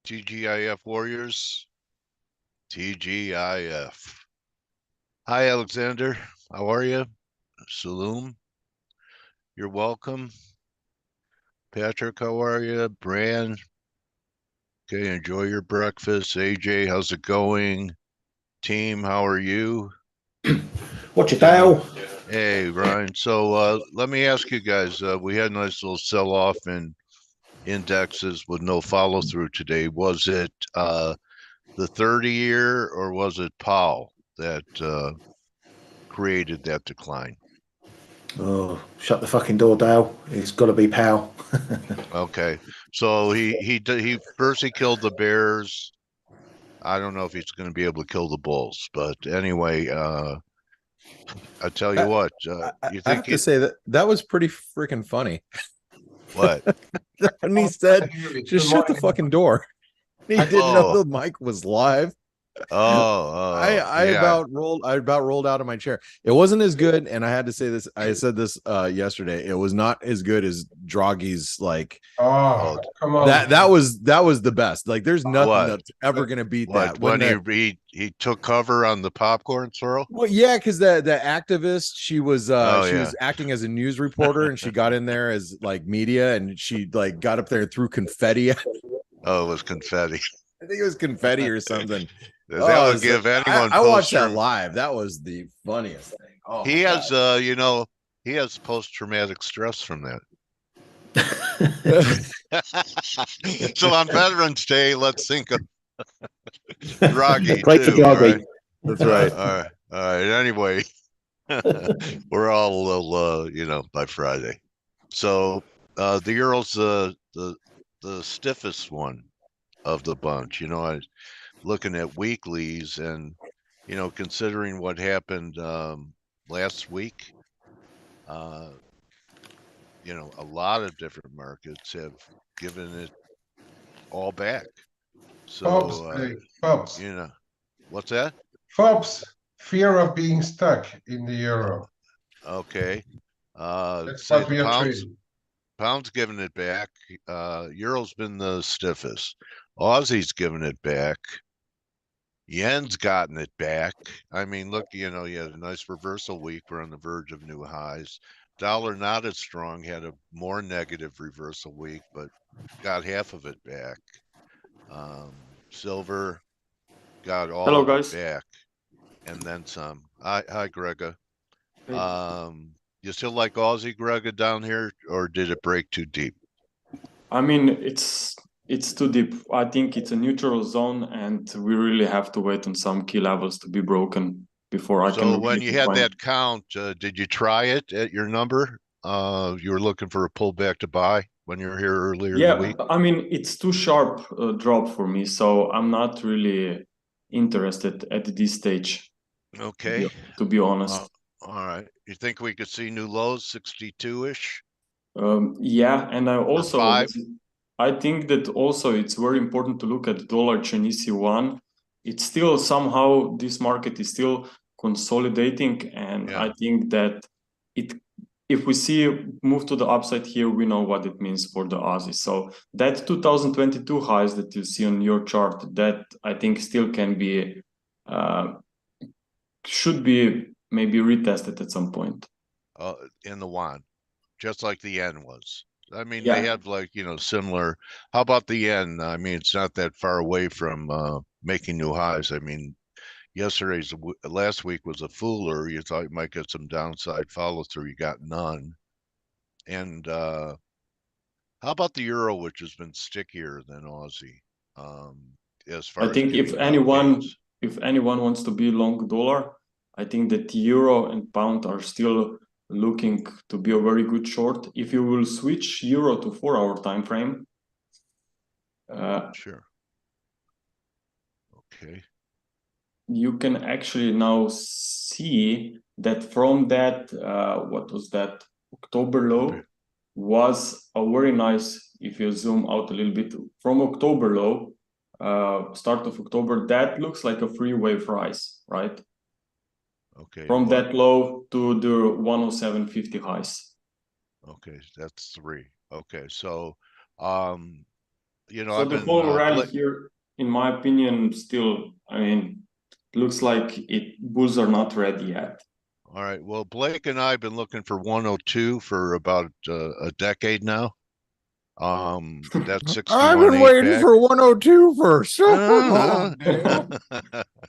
TGIF Warriors, TGIF. Hi, Alexander. How are you? Saloom, you're welcome. Patrick, how are you? Bran, okay, enjoy your breakfast. AJ, how's it going? Team, how are you? Watch it, Dale. Hey, Ryan. So let me ask you guys, we had a nice little sell-off in indexes with no follow-through today. Was it the 30-year or was it Powell that created that decline? Oh, shut the fucking door, Dale. It's got to be Powell. Okay, so he first he killed the Bears. I don't know if he's going to be able to kill the Bulls, but anyway, I tell you That, what, I you have think to it? say that was pretty freaking funny. What? When he said, "Just shut the fucking door," he didn't know Oh, the mic was live. I yeah. about rolled out of my chair. It wasn't as good, and I had to say this. I said this yesterday. It was not as good as Draghi's. Like Oh, Come on. that was the best. Like there's nothing what? that's ever gonna beat What? that. When he took cover on the popcorn swirl? Well, yeah, because the activist, Oh she yeah. was acting as a news reporter, and she got in there as like media, and she like got up there and threw confetti. I Oh, it was confetti. think it was confetti or something. That Oh, would give anyone I watched that post-traumatic. live. That was the funniest thing. Oh He my has, god. he has post-traumatic stress from that. So on Veterans Day, let's think of Draghi Great for too. All right. Draghi. That's right. All right. All right. Anyway, we're all a little, by Friday. So the Euro's the stiffest one of the bunch. I was looking at weeklies and considering what happened last week, uh, a lot of different markets have given it all back. Pops, So Pops, what's that? Pops, fear of being stuck in the euro. Okay. That's Say what the we are pound's trading. pound's giving it back. Euro's been the stiffest. Aussie's giving it back. Yen's gotten it back. I mean, look, you had a nice reversal week. We're on the verge of new highs. Dollar not as strong, had a more negative reversal week, but got half of it back. Silver got all Hello, of it guys. back, and then some. Hi, Grega. Hey. You still like Aussie, Grega, down here, or did it break too deep? I mean, it's too deep. I think it's a neutral zone, and we really have to wait on some key levels to be broken before I can So when really you had define. that count, did you try it at your number? You were looking for a pullback to buy when you were here earlier in the Yeah, week? I mean, it's too sharp drop for me, so I'm not really interested at this stage, Okay. to be honest. All right. You think we could see new lows, 62-ish? Yeah, and Or five? I think that also it's very important to look at dollar Chinese yuan. It's still somehow this market is still consolidating, and Yeah. I think that it if we see a move to the upside here, we know what it means for the Aussie. So that 2022 highs that you see on your chart, that I think still can be should be maybe retested at some point. In the yuan, just like the yen was. I mean, they Yeah. have similar. How about the yen? I mean, it's not that far away from making new highs. I mean, last week was a fooler. You thought you might get some downside follow through. You got none. And how about the euro, which has been stickier than Aussie, as I far as think giving out gains? if anyone wants to be long dollar, I think that euro and pound are still looking to be a very good short. If you will switch euro to 4-hour time frame, Sure. Okay. you can actually now see that from that what was that October low was a very nice. If you zoom out a little bit from October low, start of October, that looks like a free wave rise, right? Okay. From What? that low to the 107.50 highs. Okay, that's three. Okay, so um you know, So I've the been whole rally here, in my opinion, still, I mean, looks like bulls are not ready yet. all right. Well, Blake and I have been looking for 102 for about a decade now. That's 61 I've been waiting APAC. for 102 for so long, Dale.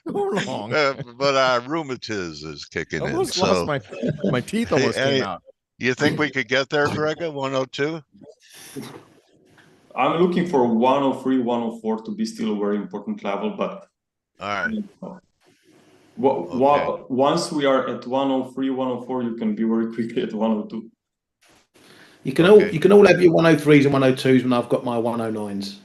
So long. But rheumatiz is kicking I in. almost So lost my teeth almost came out. you think we could get there, Grega? 102? I'm looking for 103, 104 to be still a very important level, but All right. Okay. Once we are at 103, 104, you can be very quickly at 102. You can all have your 103s and 102s when I've got my 109s.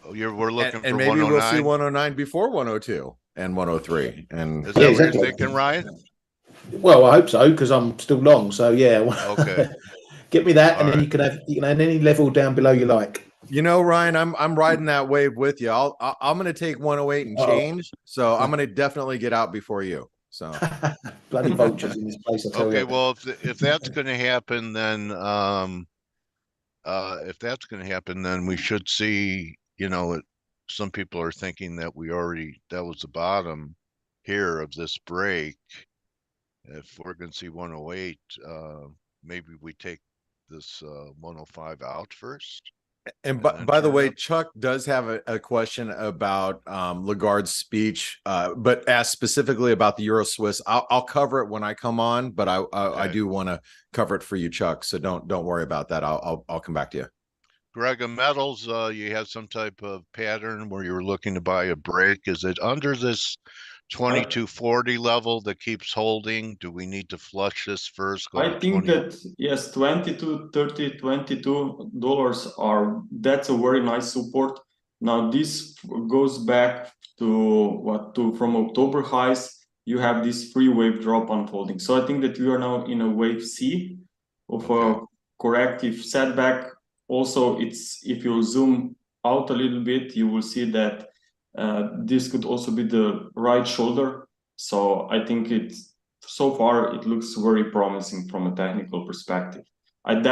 We're looking for and maybe 109. we'll see 109 before 102 and 103. And is that what you're thinking, Ryan? Well, I hope so because I'm still long. So yeah. Okay. Get me that, All and then right. you can have any level down below you like. You know, Ryan, I'm riding that wave with you. I'm going to take 108 and change. So I'm going to definitely get out before you. So bloody vultures in this place, I tell you. Okay, well, if that's going to happen, then we should see. You know, some people are thinking that that was the bottom here of this break. If we're going to see 108, maybe we take this 105 out first. And by the way, Chuck does have a question about Lagarde's speech, but asked specifically about the Euro Swiss. I'll cover it when I come on, but I do want to cover it for you, Chuck. So don't worry about that. I'll come back to you. Grega, metals, you have some type of pattern where you're looking to buy a break. Is it under this 2240 level that keeps holding? Do we need to flush this first? I think that yes, 22, 30, $22 that's a very nice support. Now this goes back to from October highs. You have this free wave drop unfolding. So I think that we are now in a wave C of a corrective setback. Also, if you zoom out a little bit, you will see that this could also be the right shoulder. So I think so far it looks very promising from a technical perspective. I'm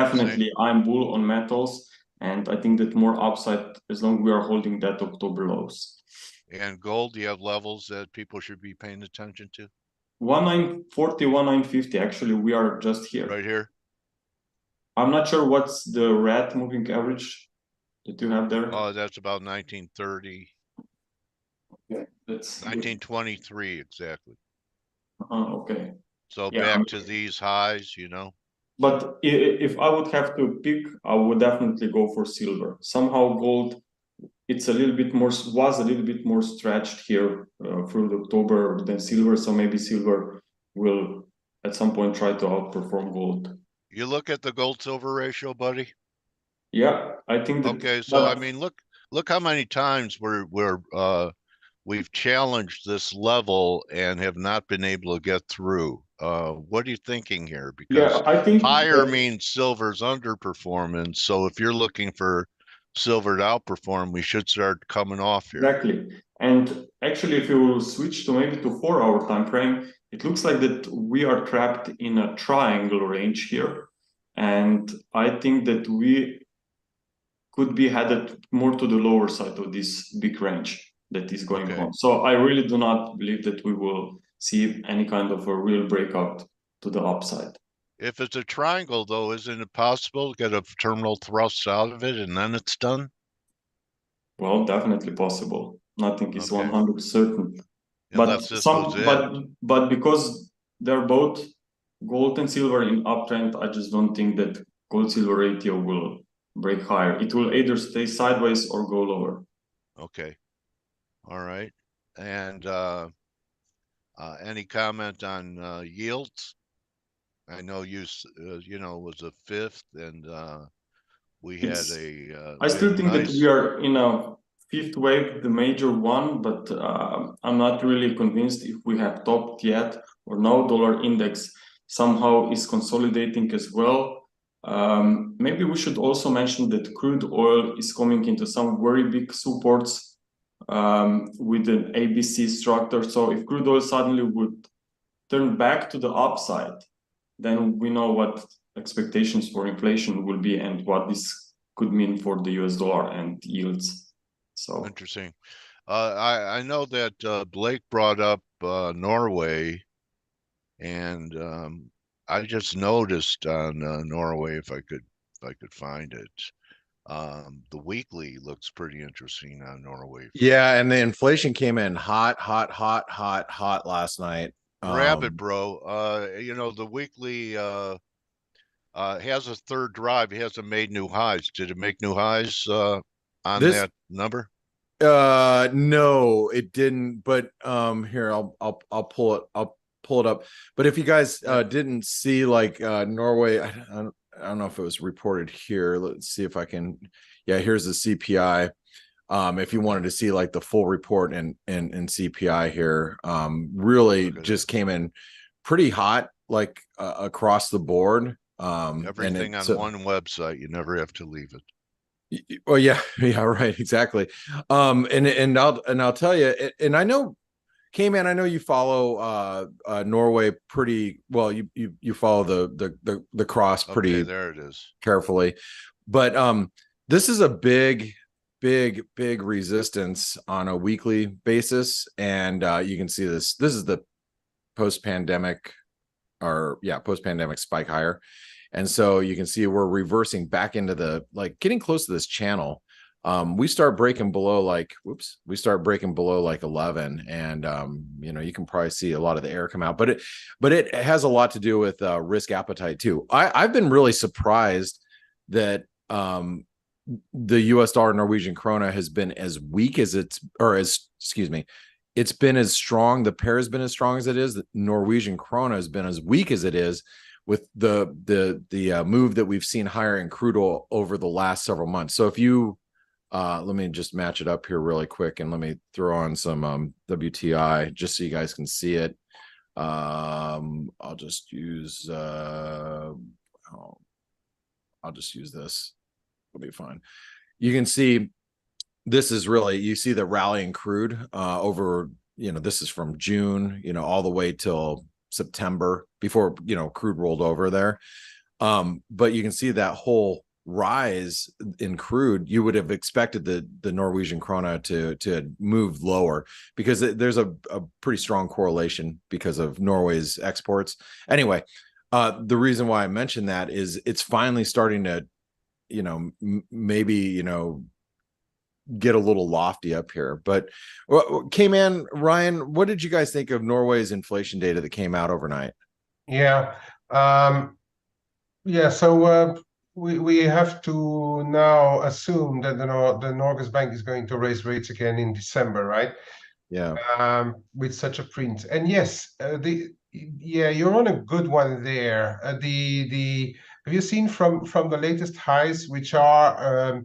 bull on metals, and I think that more upside as long as we are holding that October lows. And gold, do you have levels that people should be paying attention to? 1940, 1950. Actually, we are just here. Right here. I'm not sure what's the red moving average that you have there. Oh, that's about 1930. Okay, that's 1923 exactly. Okay. So back to these highs, you know. But if I would have to pick, I would definitely go for silver. Somehow gold, was a little bit more stretched here through October than silver. So maybe silver will at some point try to outperform gold. You look at the gold silver ratio, buddy. Yeah, I think that. Okay, so I mean, look how many times we've challenged this level and have not been able to get through. What are you thinking here? Because I think higher means silver's underperformance. So if you're looking for silver to outperform, we should start coming off here. Exactly. And actually, if you switch to maybe to 4-hour time frame, it looks like that we are trapped in a triangle range here. And I think that we could be headed more to the lower side of this big range that is going on. So I really do not believe that we will see any kind of a real breakout to the upside. If it's a triangle, though, isn't it possible to get a terminal thrust out of it and then it's done? Well, definitely possible. Nothing is 100% certain. Unless this goes in. But because they're both gold and silver in uptrend, I just don't think that gold-silver ratio will break higher. It will either stay sideways or go lower. Okay. All right. And any comment on yields? I know you was a fifth, and we had I still think that we are in a fifth wave, the major one, but I'm not really convinced if we have topped yet or no. Dollar index somehow is consolidating as well. Maybe we should also mention that crude oil is coming into some very big supports with an ABC structure. So if crude oil suddenly would turn back to the upside, then we know what expectations for inflation will be and what this could mean for the US dollar and yields. So interesting. I know that Blake brought up Norway, and I just noticed on Norway, if I could find it, the weekly looks pretty interesting on Norway. Yeah, and the inflation came in hot last night. Grab it, bro. You know, the weekly has a third drive. It hasn't made new highs. Did it make new highs on that number? No, it didn't. But here I'll pull it up. But if you guys didn't see, like, Norway, I don't know if it was reported here. Let's see if I can. Yeah, here's the CPI. If you wanted to see like the full report and CPI here, really just came in pretty hot, like across the board. Everything on one website. You never have to leave it. Well, yeah, right, exactly. And I'll tell you, and I know, K-Man, I know you follow Norway pretty well. You follow the cross pretty there it is carefully, but this is a big resistance on a weekly basis, and you can see this. This is the post-pandemic spike higher. And so you can see we're reversing back into the, like, getting close to this channel. We start breaking below like 11, and you know, you can probably see a lot of the air come out, but it has a lot to do with risk appetite too. I've been really surprised that the US dollar Norwegian krona has been as weak as it's been as strong. The pair has been as strong as it is. The Norwegian krona has been as weak as it is, with the move that we've seen higher in crude oil over the last several months. So if you let me just match it up here really quick, and let me throw on some WTI just so you guys can see it. I'll just use this. It'll be fine. You can see this is really, you see the rally in crude over, you know, this is from June, you know, all the way till September, before, you know, crude rolled over there. But you can see that whole rise in crude. You would have expected the Norwegian krona to move lower, because there's a pretty strong correlation because of Norway's exports. Anyway, the reason why I mentioned that is it's finally starting to, you know, maybe, you know, get a little lofty up here. But K-Man, Ryan, what did you guys think of Norway's inflation data that came out overnight? Yeah. So we have to now assume that the Norges Bank is going to raise rates again in December, right? Yeah. With such a print. And yes, you're on a good one there. Have you seen from the latest highs, which are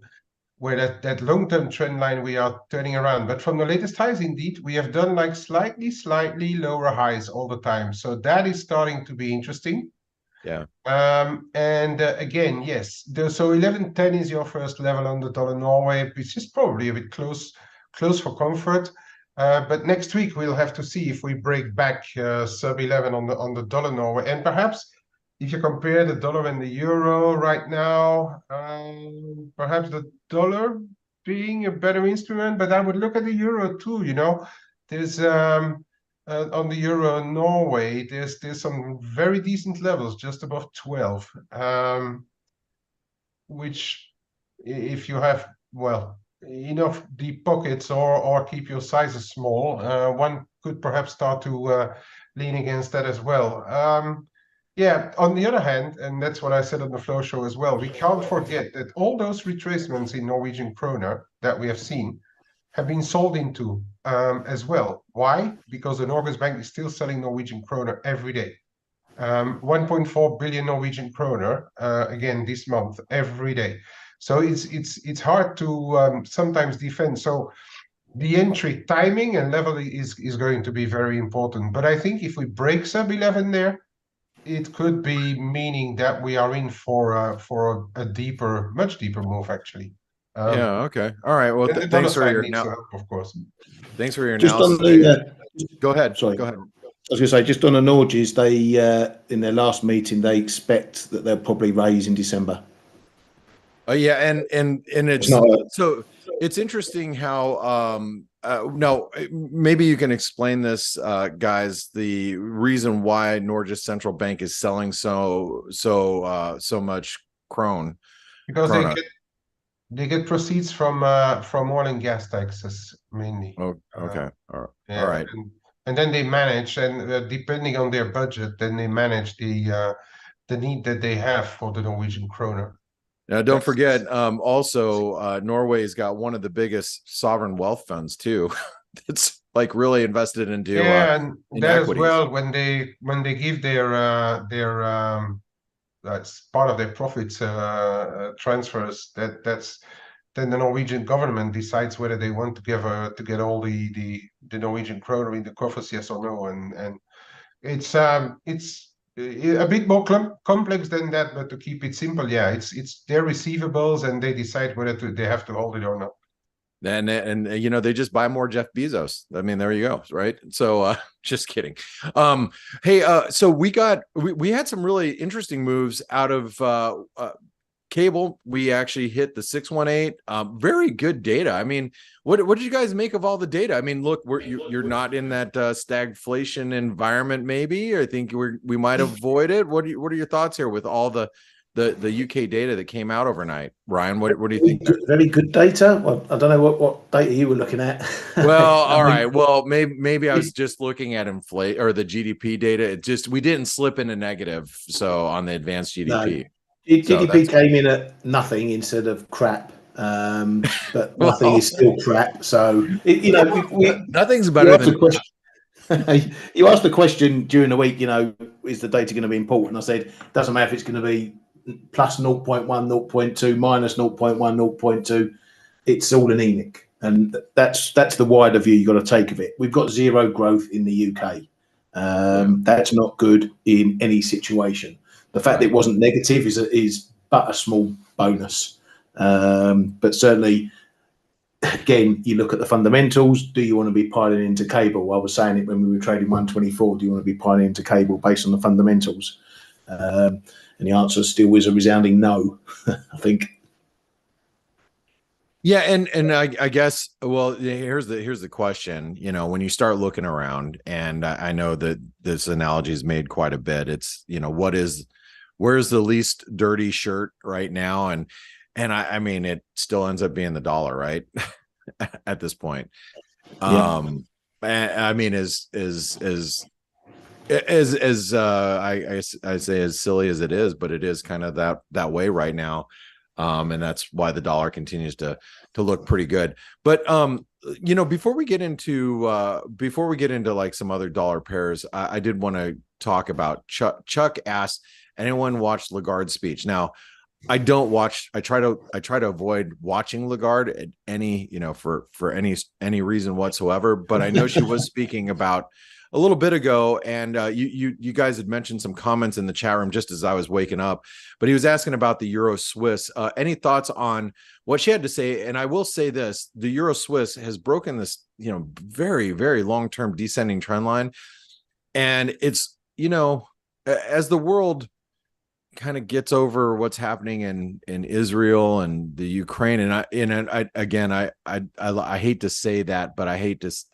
where that long-term trend line we are turning around? But from the latest highs, indeed, we have done like slightly lower highs all the time. So that is starting to be interesting. Yeah. Again, yes, so 11.10 is your first level on the dollar Norway, which is probably a bit close for comfort. But next week we'll have to see if we break back sub 11 on the dollar Norway. And perhaps if you compare the dollar and the euro right now, perhaps the dollar being a better instrument, but I would look at the euro too. You know, there's on the euro Norway, there's some very decent levels just above 12, which, if you have, well, enough deep pockets or keep your sizes small, one could perhaps start to lean against that as well. Yeah, on the other hand, and that's what I said on the Flow Show as well, we can't forget that all those retracements in Norwegian kroner that we have seen have been sold into as well. Why? Because the Norges Bank is still selling Norwegian kroner every day. 1.4 billion Norwegian kroner again this month, every day. So it's hard to sometimes defend. So the entry timing and level is going to be very important. But I think if we break sub 11 there, it could be meaning that we are in for a deeper, much deeper move, actually. Yeah. Okay. All right. Well, thanks for your of course. Thanks for your Just analysis. on the, go ahead. Sorry. Go ahead. I was going to say, just on the Norges, they in their last meeting, they expect that they'll probably raise in December. Oh yeah, and it's not so it's interesting how no, maybe you can explain this, guys, the reason why Norges Central Bank is selling so much krone. Because Krona. they get proceeds from oil and gas taxes mainly. Oh, okay. Yeah, All right. and then they manage, and depending on their budget, then they manage the need that they have for the Norwegian kroner. Now, don't forget, also, Norway's got one of the biggest sovereign wealth funds too. That's like really invested into Yeah, and in that equities. as well, when they give their that's part of their profits transfers, that's then the Norwegian government decides whether they want to get all the Norwegian kroner in the coffers, yes or no, and it's a bit more complex than that, but to keep it simple, yeah, it's their receivables, and they decide whether they have to hold it or not. And you know, they just buy more Jeff Bezos. I mean, there you go, right? So just kidding. Hey, so we had some really interesting moves out of cable. We actually hit the 618. Very good data. I mean, what did you guys make of all the data? I mean, look, you're not in that stagflation environment. Maybe I think we might avoid it. What are your thoughts here with all the UK data that came out overnight? Ryan, what do you think? very good data? Well, I don't know what data you were looking at. Well, all right. Well, maybe I was just looking at inflation or the GDP data. We didn't slip into negative. So on the advanced GDP. No. GDP came in at nothing instead of crap, but nothing is still crap. So nothing's better than you asked the question during the week. You know, is the data going to be important? I said, doesn't matter if it's going to be plus 0.1, 0.2, minus 0.1, 0.2. It's all anemic, and that's the wider view you've got to take of it. We've got zero growth in the UK. That's not good in any situation. The fact that it wasn't negative is but a small bonus. But certainly, again, you look at the fundamentals. Do you want to be piling into cable? I was saying it when we were trading 124. Do you want to be piling into cable based on the fundamentals? And the answer still is a resounding no, I think. Yeah, and I guess, well, here's the question. You know, when you start looking around, and I know that this analogy is made quite a bit. It's, you know, where's the least dirty shirt right now? And I mean, it still ends up being the dollar, right? At this point. Yeah. I mean, I say as silly as it is, but it is kind of that way right now. And that's why the dollar continues to look pretty good. But you know, before we get into like some other dollar pairs, I did want to talk about Chuck asked, anyone watched Lagarde's speech? Now, I don't watch. I try to avoid watching Lagarde at any, you know, for any reason whatsoever. But I know she was speaking about a little bit ago, and you guys had mentioned some comments in the chat room just as I was waking up. But he was asking about the Euro Swiss. Any thoughts on what she had to say? And I will say this: the Euro Swiss has broken this, you know, very, very long-term descending trend line, and it's, you know, as the world kind of gets over what's happening in Israel and the Ukraine, and I hate to say that, but I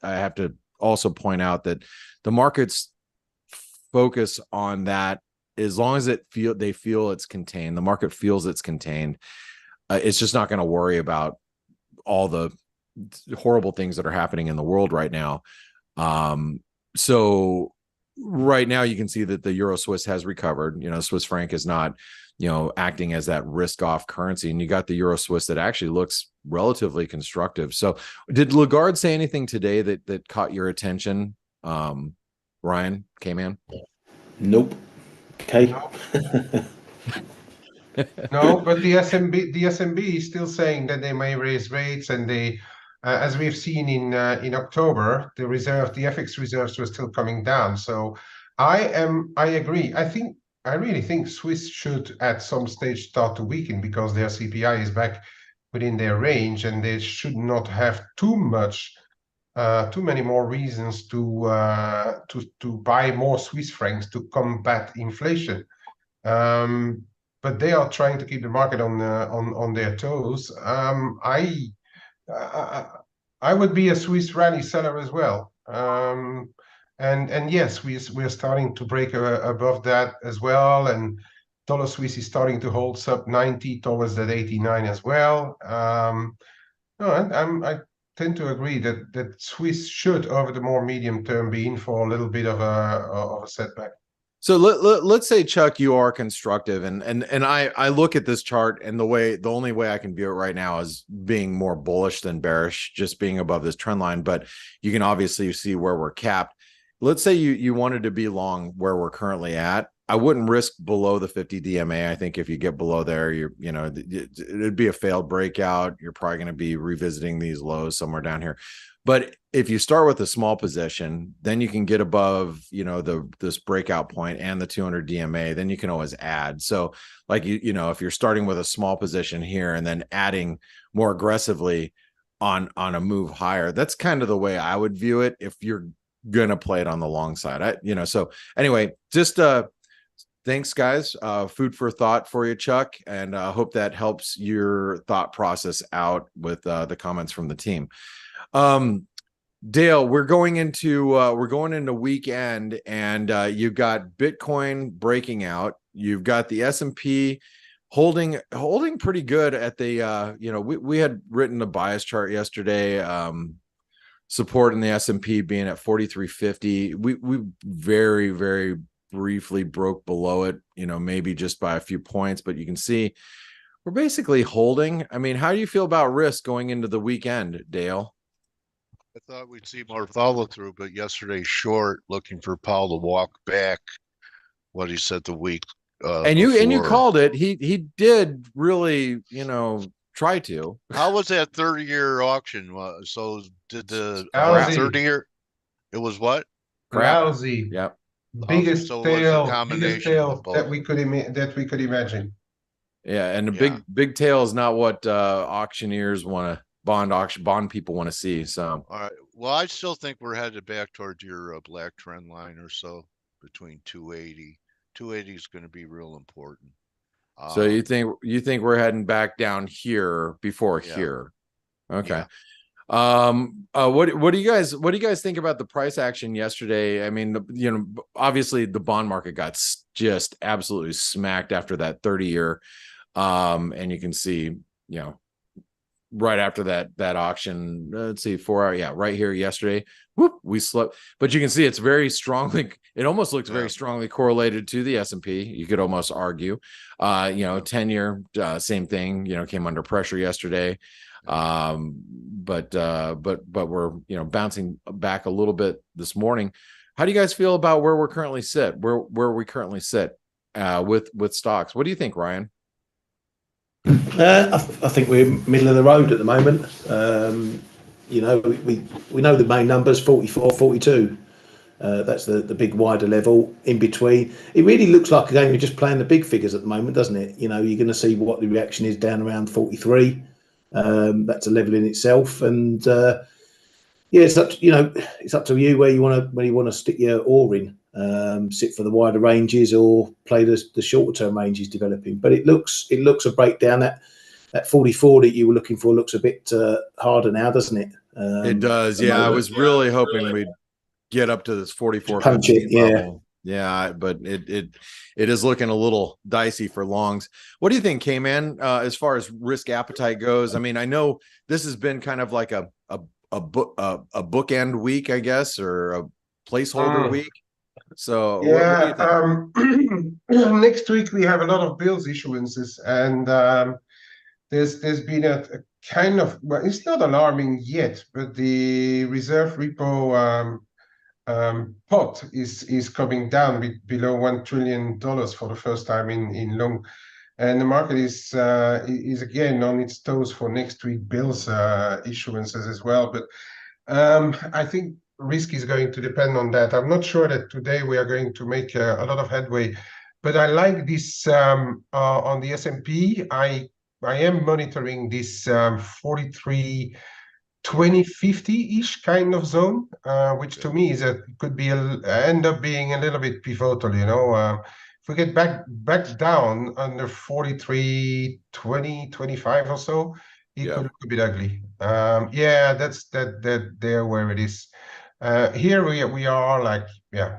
have to also point out that the markets focus on that. As long as they feel it's contained, the market feels it's contained, it's just not going to worry about all the horrible things that are happening in the world right now. So right now you can see that the Euro Swiss has recovered. You know, Swiss franc is not, you know, acting as that risk off currency, and you got the Euro Swiss that actually looks relatively constructive. So did Lagarde say anything today that caught your attention? Ryan, K-Man? Nope. Okay. No, but the SMB is still saying that they may raise rates, and they, as we've seen in October, the FX reserves were still coming down. So I agree. I really think Swiss should at some stage start to weaken because their CPI is back within their range, and they should not have too many more reasons to buy more Swiss francs to combat inflation. but they are trying to keep the market on their toes. I would be a Swiss rally seller as well. And yes, we're starting to break above that as well, and dollar Swiss is starting to hold sub 90 towards that 89 as well. No, I tend to agree that Swiss should, over the more medium term, be in for a little bit of a setback. So let's say, Chuck, you are constructive, and I look at this chart, and the only way I can view it right now is being more bullish than bearish, just being above this trend line. But you can obviously see where we're capped. Let's say you wanted to be long where we're currently at. I wouldn't risk below the 50 DMA. I think if you get below there, it'd be a failed breakout. You're probably going to be revisiting these lows somewhere down here. But if you start with a small position, then you can get above, this breakout point and the 200 DMA, then you can always add. So like, if you're starting with a small position here and then adding more aggressively on a move higher, that's kind of the way I would view it if you're going to play it on the long side. So anyway, just thanks, guys. Food for thought for you, Chuck, and I hope that helps your thought process out with the comments from the team. Dale, we're going into weekend, and you've got Bitcoin breaking out. You've got the S&P holding pretty good at the we had written the bias chart yesterday, support in the S&P being at 4350. We very, very briefly broke below it, maybe just by a few points, but you can see we're basically holding. I mean, how do you feel about risk going into the weekend, Dale? I thought we'd see more follow through, but yesterday's short, looking for Powell to walk back what he said the week and you called it. He did really, try to. How was that 30-year auction? So did the 30-year? It was what? Lousy. Yep. Biggest So tail of that we could imagine. Yeah, and the big tail is not what auctioneers want to. Bond people want to see. So all right, well, I still think we're headed back towards your black trend line or so, between 280 is going to be real important. So you think we're heading back down here before here? Okay. What do you guys think about the price action yesterday? I mean, obviously the bond market got just absolutely smacked after that 30-year, and you can see, right after that auction, let's see, 4 hour, right here yesterday, whoop, we slept. But you can see it's very strongly, it almost looks very strongly correlated to the S&P. You could almost argue, 10-year, same thing, came under pressure yesterday. But we're, bouncing back a little bit this morning. How do you guys feel about where we currently sit with stocks? What do you think, Ryan? I think we're middle of the road at the moment. We know the main numbers, 44, 42. That's the big wider level in between. It really looks like, again, we're just playing the big figures at the moment, doesn't it? You're going to see what the reaction is down around 43. That's a level in itself, and it's up to you where you want to stick your oar in. Sit for the wider ranges or play the shorter term ranges developing. But it looks a breakdown. That 44 that you were looking for looks a bit harder now, doesn't it? It does. Yeah, I was really hoping we'd get up to this 44 punch it, level. Yeah, but it is looking a little dicey for longs. What do you think, K-Man, as far as risk appetite goes? I mean, I know this has been kind of like a bookend week, I guess, or a placeholder week. So what do you think? Next week we have a lot of bills issuances, and there's been a kind of, well, it's not alarming yet, but the reserve repo pot is coming down below $1 trillion for the first time in long, and the market is again on its toes for next week bills issuances as well. But I think risk is going to depend on that. I'm not sure that today we are going to make a lot of headway, but I like this on the S&P. I am monitoring this 43 2050-ish kind of zone, which to me could be end up being a little bit pivotal. if we get back down under 43.20, 25 or so, it could look a bit ugly. Yeah, that's that there where it is. Here we are like, yeah,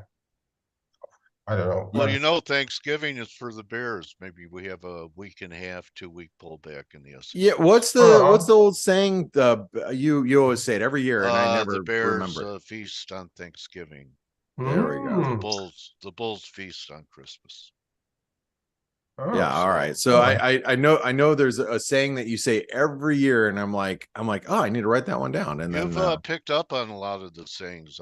I don't know. Well, you know, Thanksgiving is for the Bears. Maybe we have a week and a half, 2-week pullback in the S&P. Yeah, what's the old saying? You always say it every year, and I never the Bears remember. feast on Thanksgiving. There we go. The Bulls feast on Christmas. Yeah, all right. So I know there's a saying that you say every year, and I'm like, oh, I need to write that one down. And You've then picked up on a lot of the sayings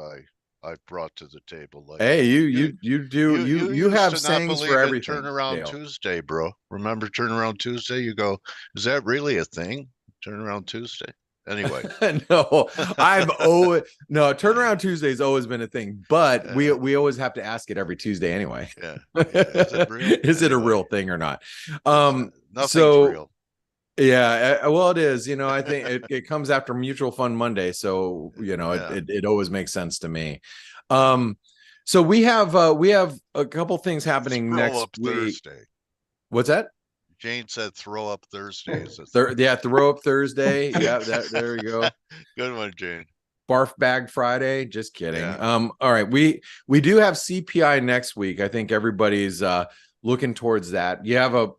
I've brought to the table. Like, hey, you have used to not sayings believe for in everything. Turnaround Dale. Tuesday, bro. Remember Turnaround Tuesday? You go, is that really a thing? Turnaround Tuesday. Anyway, no, Turnaround Tuesday's always been a thing, but we always have to ask it every Tuesday anyway. Yeah. Is it real? Is it a real thing or not? Nothing's real. Yeah, well, it is. You know, I think it comes after Mutual Fund Monday, so you know it always makes sense to me. So we have a couple things happening next week. Thursday. What's that? Jane said throw up Thursday. Throw up Thursday. Yeah, there you go. Good one, Jane. Barf bag Friday. Just kidding. Yeah. All right. We do have CPI next week. I think everybody's looking towards that. You have a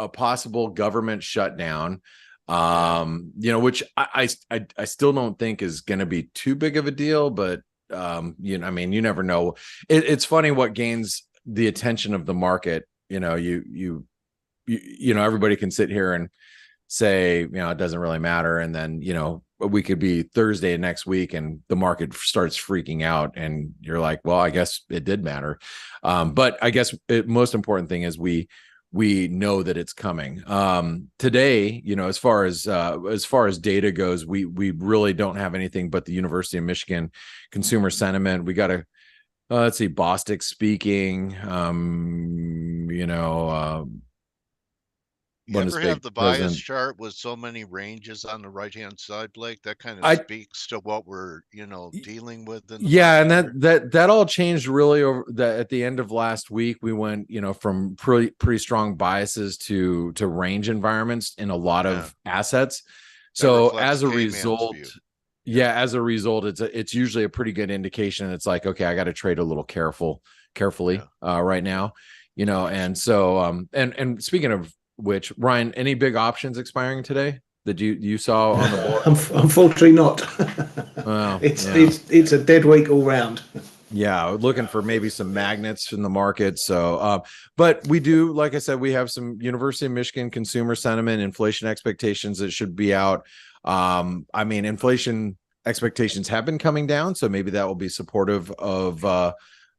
possible government shutdown, you know, which I still don't think is going to be too big of a deal, but you know, I mean, you never know. It's funny what gains the attention of the market. You know, you know, everybody can sit here and say, you know, it doesn't really matter. And then, you know, we could be Thursday next week and the market starts freaking out and you're like, well, I guess it did matter. But I guess most important thing is we know that it's coming. Today, you know, as far as data goes, we really don't have anything but the University of Michigan consumer sentiment. We got to, let's see, Bostic speaking, you know, you ever have the bias chart with so many ranges on the right hand side, Blake? That kind of speaks to what we're, you know, dealing with. Yeah, and that all changed really over at the end of last week. We went, you know, from pretty strong biases to range environments in a lot of assets. So as a result, as a result, it's usually a pretty good indication. It's like, okay, I got to trade a little carefully right now, you know. And so and speaking of which, Ryan, any big options expiring today that you saw on the board? Unfortunately not. Well, it's a dead week all round. Yeah, looking for maybe some magnets in the market. So but we do, like I said, we have some University of Michigan consumer sentiment, inflation expectations that should be out. I mean, inflation expectations have been coming down, so maybe that will be supportive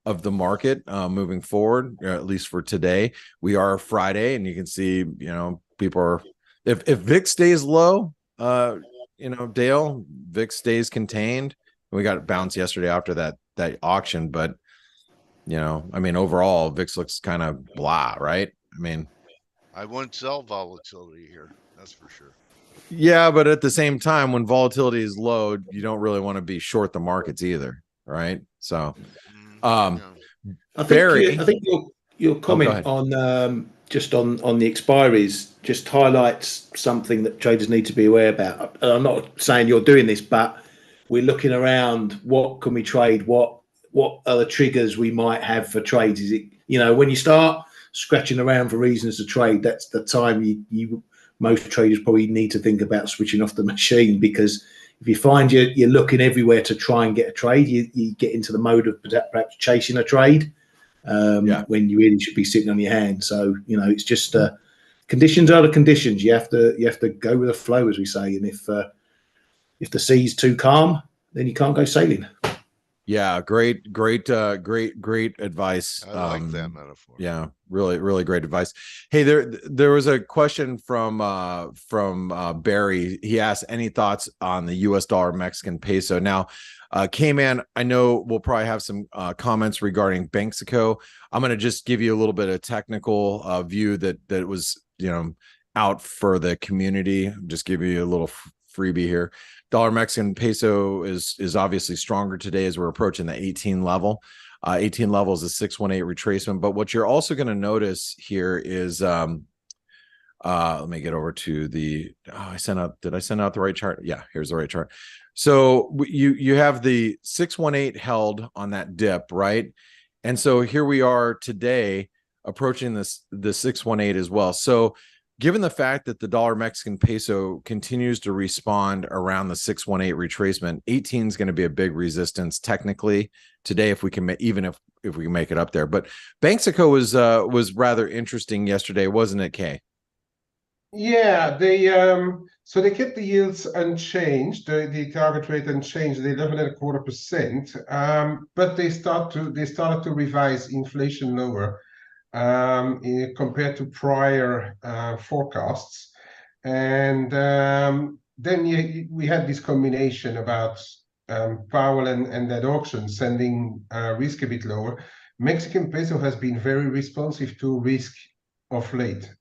of the market moving forward, at least for today. We are Friday, and you can see, you know, people are, if VIX stays low, you know, Dale, VIX stays contained. We got it bounced yesterday after that auction, but you know, I mean, overall, VIX looks kind of blah, right? I mean, I wouldn't sell volatility here, that's for sure. Yeah, but at the same time, when volatility is low, you don't really want to be short the markets either, right? So I think your comment on just on the expiries just highlights something that traders need to be aware about. I'm not saying you're doing this, but we're looking around. What can we trade? What are the triggers we might have for trades? Is it, you know, when you start scratching around for reasons to trade, that's the time you most traders probably need to think about switching off the machine, because if you find you're looking everywhere to try and get a trade, you get into the mode of perhaps chasing a trade when you really should be sitting on your hand. So, you know, it's just conditions are the conditions. You have to go with the flow, as we say. And if the sea's too calm, then you can't go sailing. Yeah, great advice. I like that metaphor. Yeah, really great advice. Hey, there was a question from Barry. He asked, any thoughts on the US dollar Mexican peso? Now, K-Man, I know we'll probably have some comments regarding Banxico. I'm going to just give you a little bit of technical view that was, you know, out for the community. Just give you a little freebie here. Dollar Mexican peso is obviously stronger today as we're approaching the 18 level. 18 levels, a 618 retracement. But what you're also going to notice here is, let me get over to the, did I send out the right chart? Yeah, here's the right chart. So you have the 618 held on that dip, right? And so here we are today approaching the 618 as well. So given the fact that the dollar Mexican peso continues to respond around the 618 retracement, 18 is going to be a big resistance technically today if we can, even if we can make it up there. But Banxico was rather interesting yesterday, wasn't it, Kay? Yeah, so they kept the yields unchanged, the target rate unchanged, the 11.25%. But they started to revise inflation lower compared to prior forecasts, and then we had this combination about Powell and that auction sending risk a bit lower. Mexican peso has been very responsive to risk of late.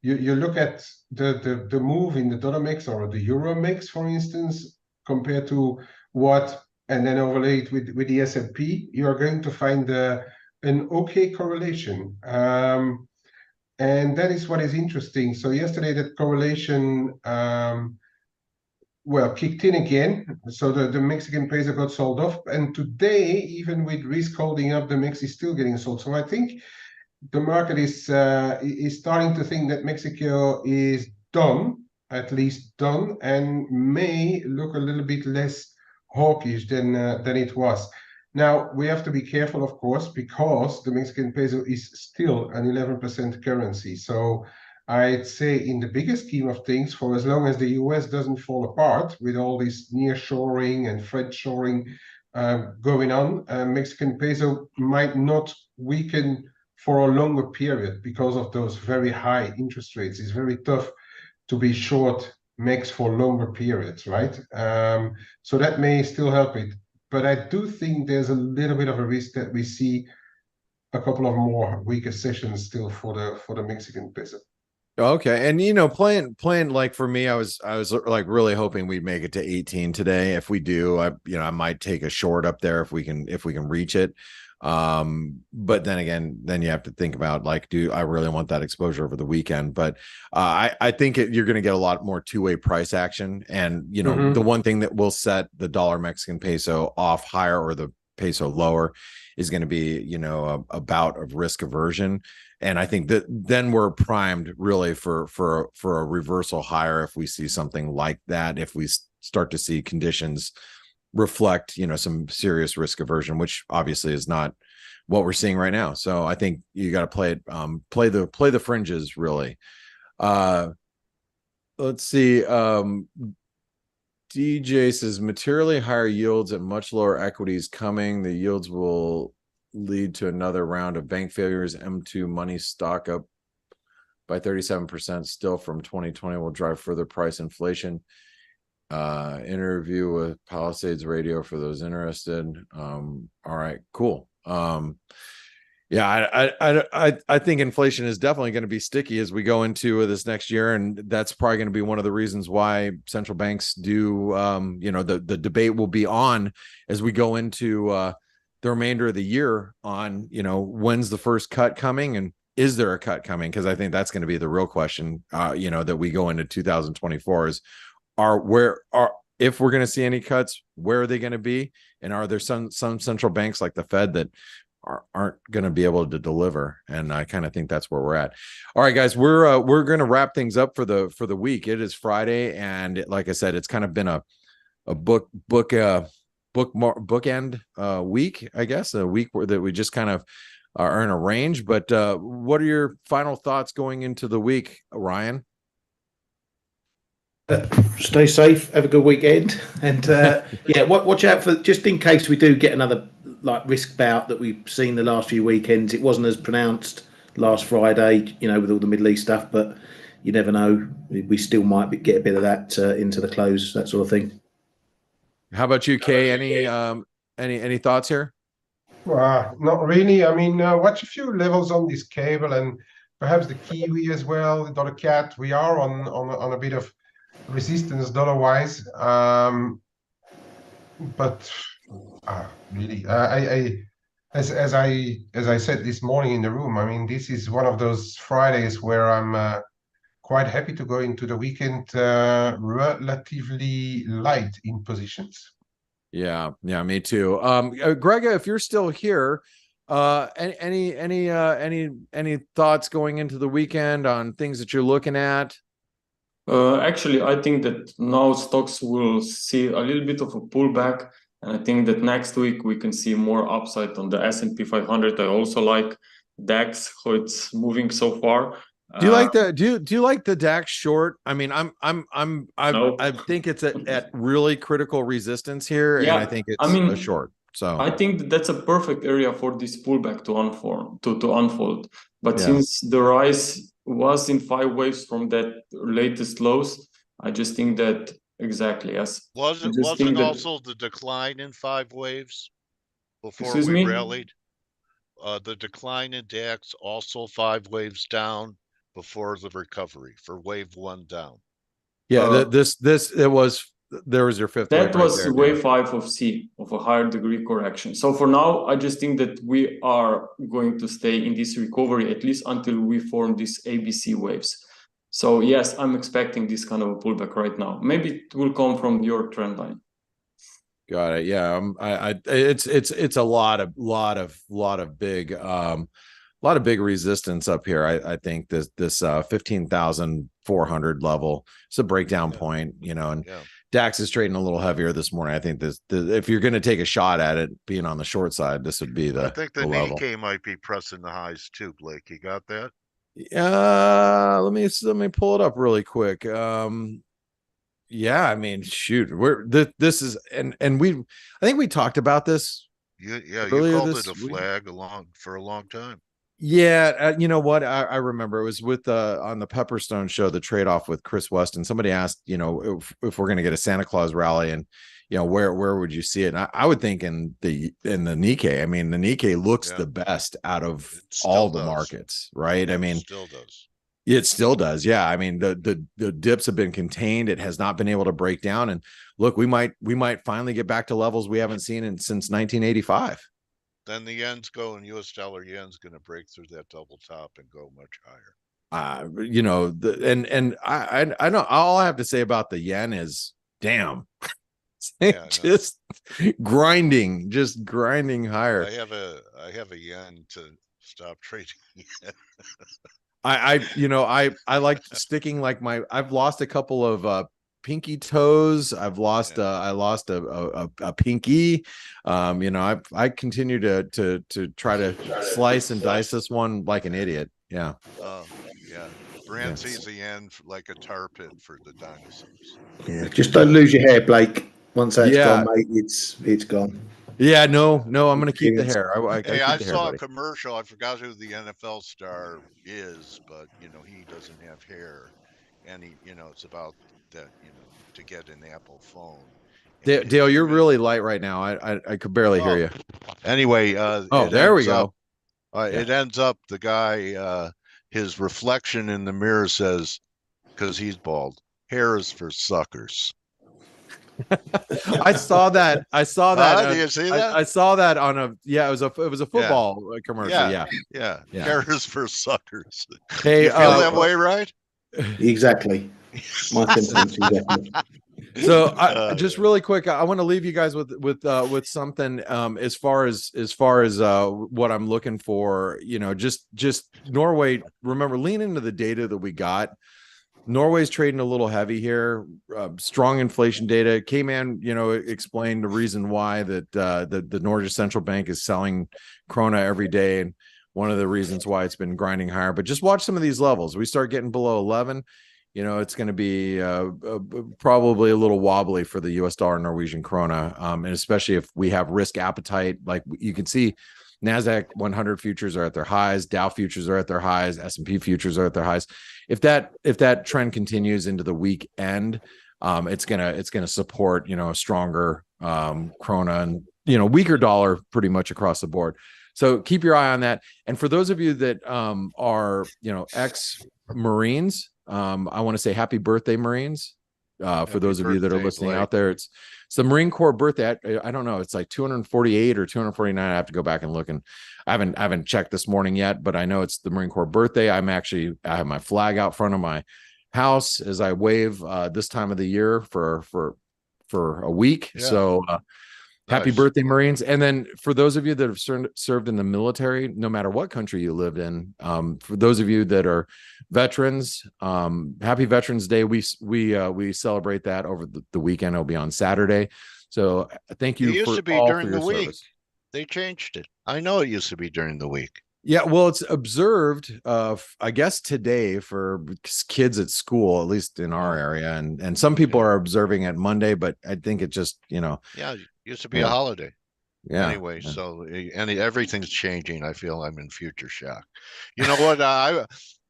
You look at the move in the dollar mix or the euro mix, for instance, compared to what, and then overlay it with the S&P, you are going to find an okay correlation. And that is what is interesting. So yesterday that correlation, kicked in again. So the Mexican peso got sold off. And today, even with risk holding up, the Mex is still getting sold. So I think the market is starting to think that Mexico is done, at least done, and may look a little bit less hawkish than it was. Now, we have to be careful, of course, because the Mexican peso is still an 11% currency. So I'd say in the bigger scheme of things, for as long as the US doesn't fall apart with all this nearshoring and friendshoring going on, Mexican peso might not weaken for a longer period because of those very high interest rates. It's very tough to be short MEX for longer periods, right? So that may still help it. But I do think there's a little bit of a risk that we see a couple of more weaker sessions still for the Mexican peso. Okay, and playing like for me, I was like really hoping we'd make it to 18 today. If we do, I might take a short up there if we can reach it. But then again, then you have to think about, like, do I really want that exposure over the weekend? But I think you're going to get a lot more two-way price action, and the one thing that will set the dollar Mexican peso off higher or the peso lower is going to be a bout of risk aversion. And I think that then we're primed really for a reversal higher if we see something like that, if we start to see conditions reflect some serious risk aversion, which obviously is not what we're seeing right now. So I think you got to play it, play the fringes really. Let's see. DJ says materially higher yields at much lower equities coming. The yields will lead to another round of bank failures. M2 money stock up by 37% still from 2020 will drive further price inflation. Interview with Palisades Radio for those interested. All right, cool. Yeah, I think inflation is definitely going to be sticky as we go into this next year, and that's probably going to be one of the reasons why central banks do. The debate will be on as we go into the remainder of the year on when's the first cut coming and is there a cut coming, because I think that's going to be the real question that we go into 2024 is if we're going to see any cuts, where are they going to be, and are there some central banks like the Fed that aren't going to be able to deliver? And I kind of think that's where we're at. All right, guys, we're going to wrap things up for the week. It is Friday, and like I said, it's kind of been a bookend week, I guess, a week that we just kind of are in a range. But what are your final thoughts going into the week, Ryan? Stay safe, have a good weekend, and watch out for, just in case we do get another risk bout that we've seen the last few weekends. It wasn't as pronounced last Friday, with all the Middle East stuff, but you never know. We still might get a bit of that into the close, that sort of thing. How about you, Kay? Any thoughts here? Not really. I mean, watch a few levels on this cable and perhaps the Kiwi as well, the dollar cat. We are on a bit of resistance dollar-wise, but really, As I said this morning in the room, I mean, this is one of those Fridays where I'm quite happy to go into the weekend relatively light in positions. Yeah, me too. Grega, if you're still here, any thoughts going into the weekend on things that you're looking at? Actually, I think that now stocks will see a little bit of a pullback, and I think that next week we can see more upside on the S&P 500. I also like DAX, how it's moving so far. Do you like the do you like the DAX short? I mean, No. I think it's at really critical resistance here, and I think it's a short. So I think that's a perfect area for this pullback to unfold. But since the rise was in 5 waves from that latest lows, I just think that exactly yes. Wasn't also the decline in 5 waves before Excuse we me? rallied? The decline in DAX also 5 waves down before the recovery for wave 1 down. Yeah, there was your fifth That wave right was there, wave 5 of C, of a higher degree correction. So for now, I just think that we are going to stay in this recovery at least until we form these ABC waves. So yes, I'm expecting this kind of a pullback right now. Maybe it will come from your trend line. Got it. Yeah, it's a lot of big resistance up here. I think this 15,400 level is a breakdown point, you know, and DAX is trading a little heavier this morning. I think if you're going to take a shot at it being on the short side, this would be the I think the level. Nikkei might be pressing the highs too, Blake. You got that? Let me pull it up really quick. Yeah, I mean, shoot, this is and I think we talked about this. You called it a flag for a long time. Yeah, you know what? I remember it was with on the Pepperstone show, the trade-off with Chris Weston. Somebody asked, you know, if we're going to get a Santa Claus rally, and you know, where would you see it? And I would think in the Nikkei. I mean, the Nikkei looks the best out of all the markets, right? I mean, it still does. It still does. Yeah. I mean, the dips have been contained. It has not been able to break down. And look, we might finally get back to levels we haven't seen since 1985. Then the yen's going, US dollar yen's going to break through that double top and go much higher. You know, I know all I have to say about the yen is damn. Just grinding higher. I have a yen to stop trading. I like sticking like I've lost a couple of pinky toes. I lost a pinky. You know, I continue to try to slice and dice this one like an idiot. Yeah. Brand sees the yen like a tar pit for the dinosaurs. Yeah, just don't lose your hair, Blake. Once that's gone, mate, it's gone. Yeah, no, I'm going to keep the hair. I saw a commercial. I forgot who the NFL star is, but you know, he doesn't have hair, and it's about that, to get an Apple phone. Dale, you're really light right now. I could barely hear you. Anyway, there we go. It ends up the guy, his reflection in the mirror says, because he's bald, hair is for suckers. I saw that. Do you see that? I saw that on it was a football commercial. Yeah. Hair is for suckers. Hey, you feel that way, right? Exactly. My sentiments, exactly. So just really quick, I want to leave you guys with something as far as what I'm looking for. You know, just Norway. Remember, lean into the data that we got. Norway's trading a little heavy here. Strong inflation data. K-Man, explained the reason why that the Norwegian central bank is selling krona every day, and one of the reasons why it's been grinding higher. But just watch some of these levels. We start getting below 11. It's going to be probably a little wobbly for the U.S. dollar Norwegian krona, and especially if we have risk appetite. Like you can see, NASDAQ 100 futures are at their highs, Dow futures are at their highs, S&P futures are at their highs. If that trend continues into the week end, it's gonna support a stronger krona and weaker dollar pretty much across the board. So keep your eye on that. And for those of you that are ex-Marines, I want to say happy birthday, Marines. For those of you that are listening out there, it's It's the Marine Corps birthday. I don't know. It's like 248 or 249. I have to go back and look, and I haven't checked this morning yet, but I know it's the Marine Corps birthday. I have my flag out front of my house as I wave this time of the year for a week. Yeah. So happy Nice. birthday, Marines. And then for those of you that have served in the military, no matter what country you lived in, for those of you that are veterans, happy Veterans Day. We celebrate that over the weekend. It'll be on Saturday. So thank you It used for to be all during for the your week. service. They changed it. I know it used to be during the week. Yeah, well, it's observed, I guess today for kids at school, at least in our area, and some people are observing it Monday, but I think it just, Yeah, it used to be Yeah. a holiday. yeah. Anyway, so everything's changing. I feel I'm in future shock. You know what?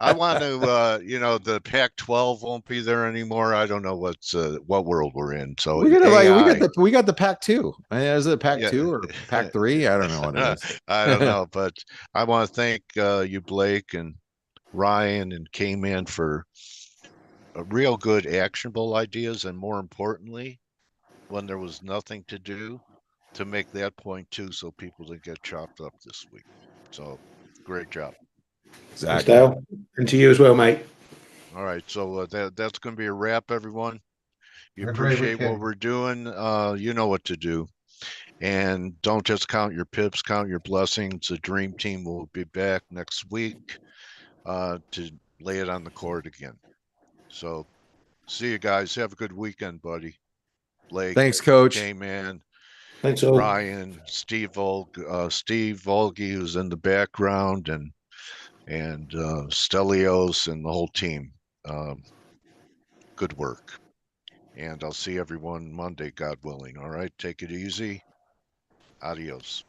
I want to. You know, the Pac-12 won't be there anymore. I don't know what world we're in. So We got AI, we got the Pac-2. Is it Pac-2 Yeah. or Pac-3? I don't know what it is. I don't know, but I want to thank you, Blake and Ryan and K-Man, for real good actionable ideas, and more importantly, when there was nothing to do, to make that point too, so people didn't get chopped up this week. So great job. Thanks, Exactly. Dale. And to you as well, mate. All right, so that's going to be a wrap, everyone. You Have a great appreciate what weekend. we're doing. You know what to do. And don't just count your pips, count your blessings. The dream team will be back next week to lay it on the court again. So see you guys. Have a good weekend, buddy. Blake, Thanks, Coach. K-Man, Thanks all. Ryan, Steve Volge, who's in the background, and Stelios and the whole team. Good work. And I'll see everyone Monday, God willing. All right, take it easy. Adios.